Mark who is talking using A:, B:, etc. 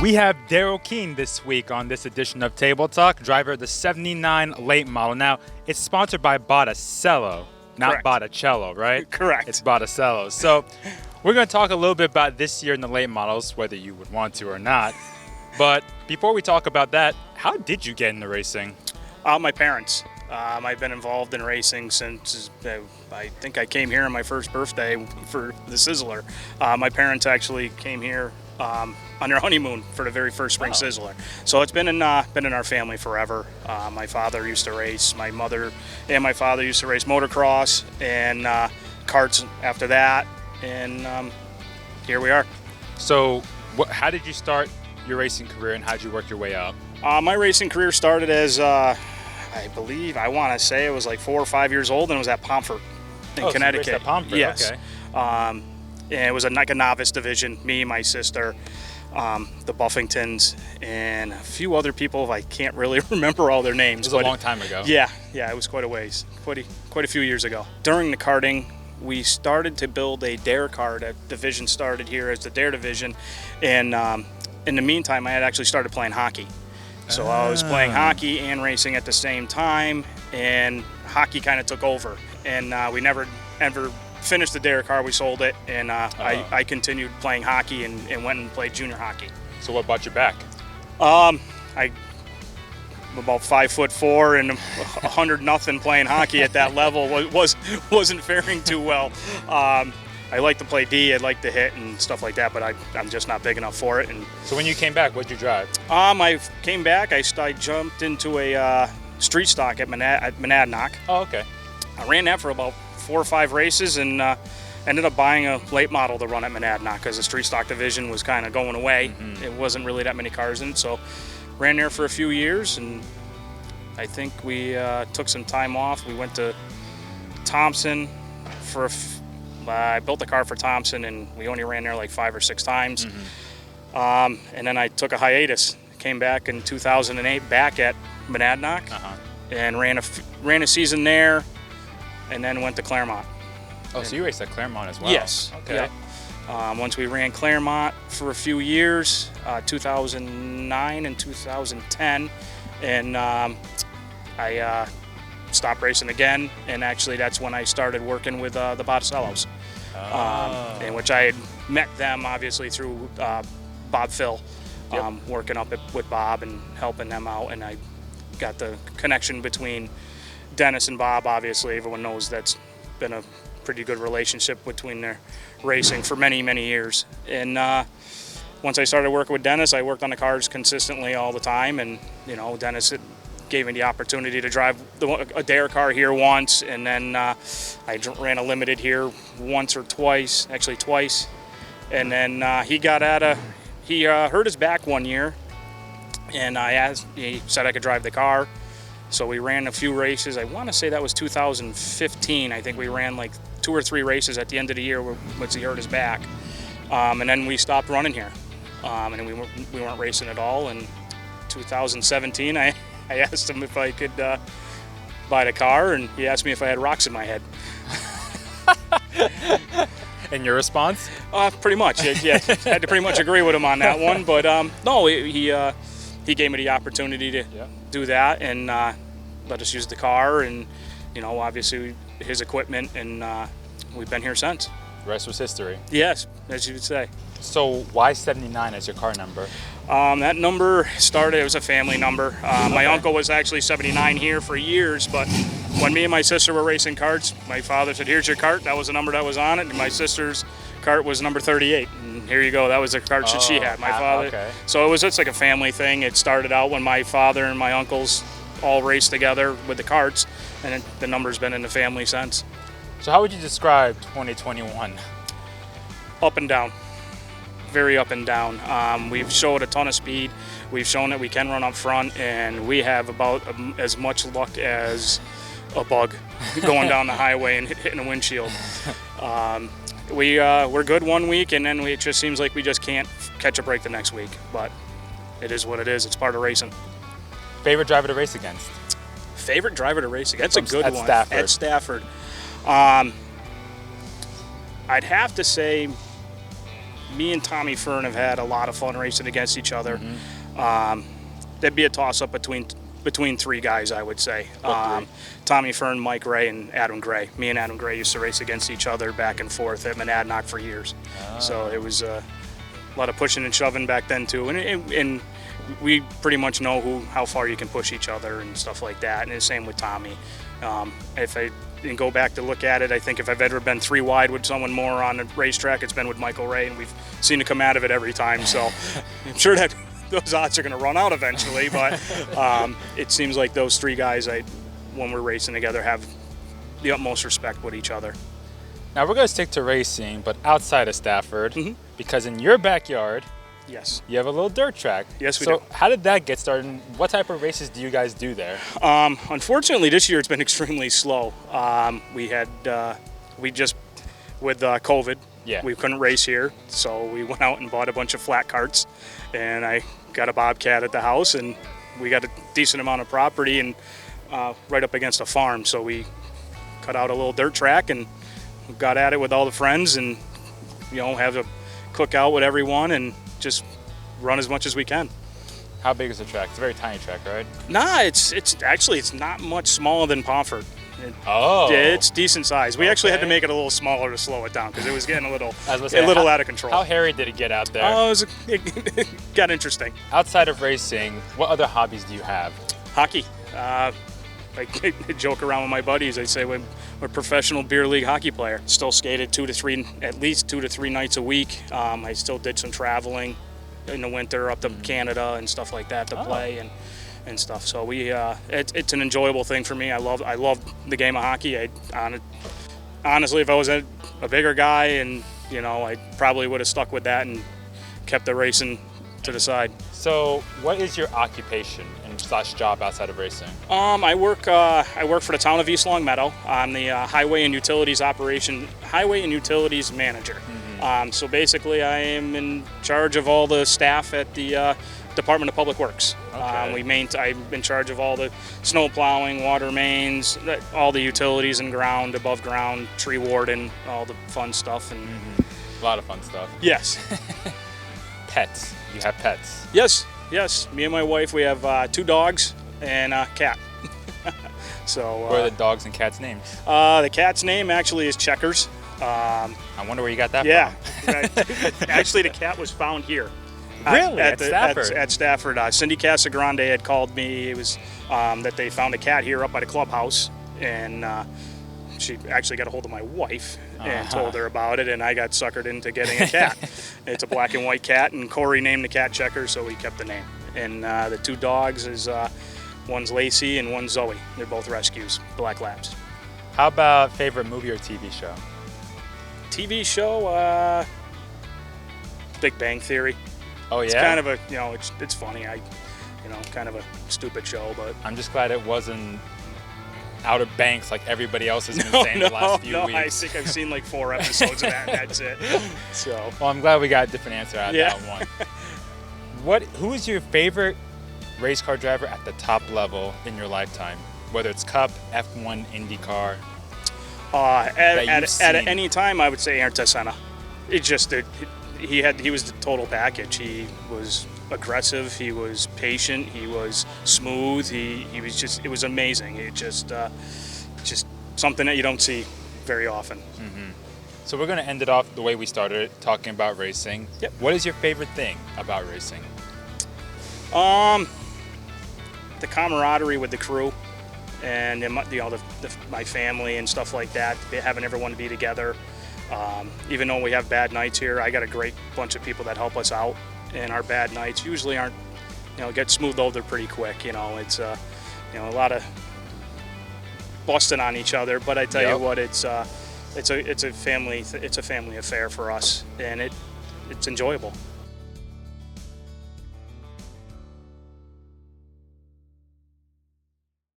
A: We have Darrell Keane this week on this edition of Table Talk, driver of the 79 late model. Now, it's sponsored by Botticello, not
B: Correct.
A: Botticello, right?
B: Correct.
A: It's Botticello. So we're going to talk a little bit about this year in the late models, whether you would want to or not. But before we talk about that, how did you get into racing?
B: My parents. I've been involved in racing since I think I came here on my first birthday for the Sizzler. My parents actually came here on their honeymoon for the very first spring Sizzler. So it's been in our family forever. My father used to race. My mother and my father used to race motocross and karts after that. And here we are.
A: So how did you start your racing career and how did you work your way up?
B: My racing career started as I want to say it was like 4 or 5 years old, and it was at Pomfret in Connecticut.
A: So you raced at Pomfret,
B: yes.
A: Okay.
B: And it was like a novice division. Me, my sister, the Buffingtons, and a few other people. I can't really remember all their names.
A: It was a long time ago.
B: Yeah, it was quite a ways, quite a few years ago. During the karting, we started to build a dare car. That division started here as the dare division, and in the meantime, I had actually started playing hockey. So I was playing hockey and racing at the same time, and hockey kind of took over. And we never ever finished the dare car. We sold it, and I continued playing hockey and went and played junior hockey.
A: So what brought you back?
B: I'm about 5'4" and 100-0 playing hockey at that level wasn't faring too well. I like to play D, I like to hit and stuff like that, but I'm just not big enough for it. And
A: So when you came back, what'd you drive?
B: I came back. I jumped into a street stock at Monadnock.
A: Oh, okay.
B: I ran that for about 4 or 5 races and ended up buying a late model to run at Monadnock because the street stock division was kind of going away. Mm-hmm. It wasn't really that many cars in it, so ran there for a few years, and I think we took some time off. We went to Thompson for I built a car for Thompson, and we only ran there like 5 or 6 times. Mm-hmm. And then I took a hiatus. Came back in 2008 back at Monadnock and ran a season there, and then went to Claremont.
A: Oh, so you raced at Claremont as well?
B: Yes.
A: Okay.
B: Yeah. Once we ran Claremont for a few years, 2009 and 2010, and I stopped racing again, and actually that's when I started working with the Botticellos, in which I had met them obviously through Bob Phil, working up with Bob and helping them out, and I got the connection between Dennis and Bob. Obviously everyone knows that's been a pretty good relationship between their racing for many, many years. And once I started working with Dennis, I worked on the cars consistently all the time, and Dennis gave me the opportunity to drive a dare car here once, and then I ran a limited here once or twice, actually twice. And then he hurt his back one year, and he said I could drive the car. So we ran a few races. I want to say that was 2015. I think we ran like 2 or 3 races at the end of the year once he hurt his back. And then we stopped running here. And then we weren't racing at all. In 2017, I asked him if I could buy the car, and he asked me if I had rocks in my head.
A: And your response?
B: Pretty much. Yeah, I had to pretty much agree with him on that one. But no, he gave me the opportunity to do that and let us use the car, and obviously his equipment, and we've been here since.
A: The rest was history.
B: Yes, as you would say.
A: So why 79 as your car number?
B: That number started, it was a family number. My uncle was actually 79 here for years, but when me and my sister were racing karts, my father said, "Here's your cart." That was the number that was on it, and my sister's cart was number 38. And here you go, that was the cart that she had, my father.
A: Okay.
B: So it was just like a family thing. It started out when my father and my uncles all raced together with the karts, and the number's been in the family since.
A: So how would you describe 2021?
B: Up and down. Very up and down. We've showed a ton of speed. We've shown that we can run up front, and we have about as much luck as a bug going down the highway and hitting a windshield. We're good one week, and then it just seems like we just can't catch a break the next week. But it is what it is. It's part of racing.
A: Favorite driver to race against?
B: Favorite driver to race against? That's a good one.
A: Stafford.
B: At Stafford. I'd have to say me and Tommy Fern have had a lot of fun racing against each other. That'd be a toss-up between three guys, I would say. Tommy Fern, Mike Ray, and Adam Gray. Me and Adam Gray used to race against each other back and forth at Monadnock for years. So it was a lot of pushing and shoving back then too. And we pretty much know how far you can push each other and stuff like that. And the same with Tommy. If I go back to look at it, I think if I've ever been three wide with someone more on a racetrack, it's been with Michael Ray, and we've seen it come out of it every time. So I'm sure that those odds are going to run out eventually, but it seems like those three guys, when we're racing together, have the utmost respect with each other.
A: Now we're going to stick to racing, but outside of Stafford, because in your backyard,
B: yes,
A: you have a little dirt track.
B: Yes, we
A: do.
B: do.
A: So how did that get started? And what type of races do you guys do there?
B: Unfortunately, this year it's been extremely slow. With COVID, we couldn't race here, so we went out and bought a bunch of flat carts, and I got a Bobcat at the house, and we got a decent amount of property and right up against a farm, so we cut out a little dirt track and got at it with all the friends, and have a cookout with everyone and just run as much as we can.
A: How big is the track? It's a very tiny track, right?
B: Nah, it's not much smaller than Pomfret. It's decent size. We actually had to make it a little smaller to slow it down because it was getting a little out of control.
A: How hairy did it get out there?
B: Oh, it got interesting.
A: Outside of racing, what other hobbies do you have?
B: Hockey. I joke around with my buddies. I say we're professional beer league hockey player. Still skated at least 2 to 3 nights a week. I still did some traveling in the winter up to Canada and stuff like that to play and stuff. So it's an enjoyable thing for me. I love the game of hockey. Honestly, if I was a bigger guy, and I probably would have stuck with that and kept the racing to the side.
A: So, what is your occupation and / job outside of racing?
B: I work for the town of East Longmeadow. I'm the highway and utilities manager. So basically, I am in charge of all the staff at the Department of Public Works.
A: Okay.
B: I'm in charge of all the snow plowing, water mains, all the utilities in ground, above ground, tree warden, all the fun stuff. And
A: a lot of fun stuff.
B: Yes.
A: Pets. You have pets.
B: Yes. Me and my wife, we have 2 dogs and a cat. So.
A: What are the dogs and cats' names?
B: The cat's name actually is Checkers.
A: I wonder where you got that
B: from. Actually, the cat was found here.
A: Really? At Stafford?
B: At Stafford. Cindy Casagrande had called me. It was that they found a cat here up by the clubhouse, and she actually got a hold of my wife and told her about it, and I got suckered into getting a cat. It's a black and white cat, and Corey named the cat Checkers, so we kept the name. And the 2 dogs is one's Lacey and one's Zoe. They're both rescues, black labs.
A: How about favorite movie or TV show?
B: TV show, Big Bang Theory.
A: Oh yeah.
B: It's kind of a it's funny. Kind of a stupid show, but
A: I'm just glad it wasn't Outer Banks like everybody else has been saying the last few weeks.
B: I think I've seen like 4 episodes of that, and that's it. So.
A: Well, I'm glad we got a different answer out of that one. Who is your favorite race car driver at the top level in your lifetime? Whether it's Cup, F1, IndyCar.
B: At any time, I would say Ayrton Senna. It's just that he was the total package. He was aggressive. He was patient. He was smooth. He was just. It was amazing. It just something that you don't see very often.
A: So we're going to end it off the way we started it, talking about racing.
B: Yep.
A: What is your favorite thing about racing?
B: The camaraderie with the crew, and my family and stuff like that. Having everyone be together. Even though we have bad nights here, I got a great bunch of people that help us out, and our bad nights usually aren't, get smoothed over pretty quick. It's a lot of busting on each other, but I tell you what, it's a family affair for us, and it's enjoyable.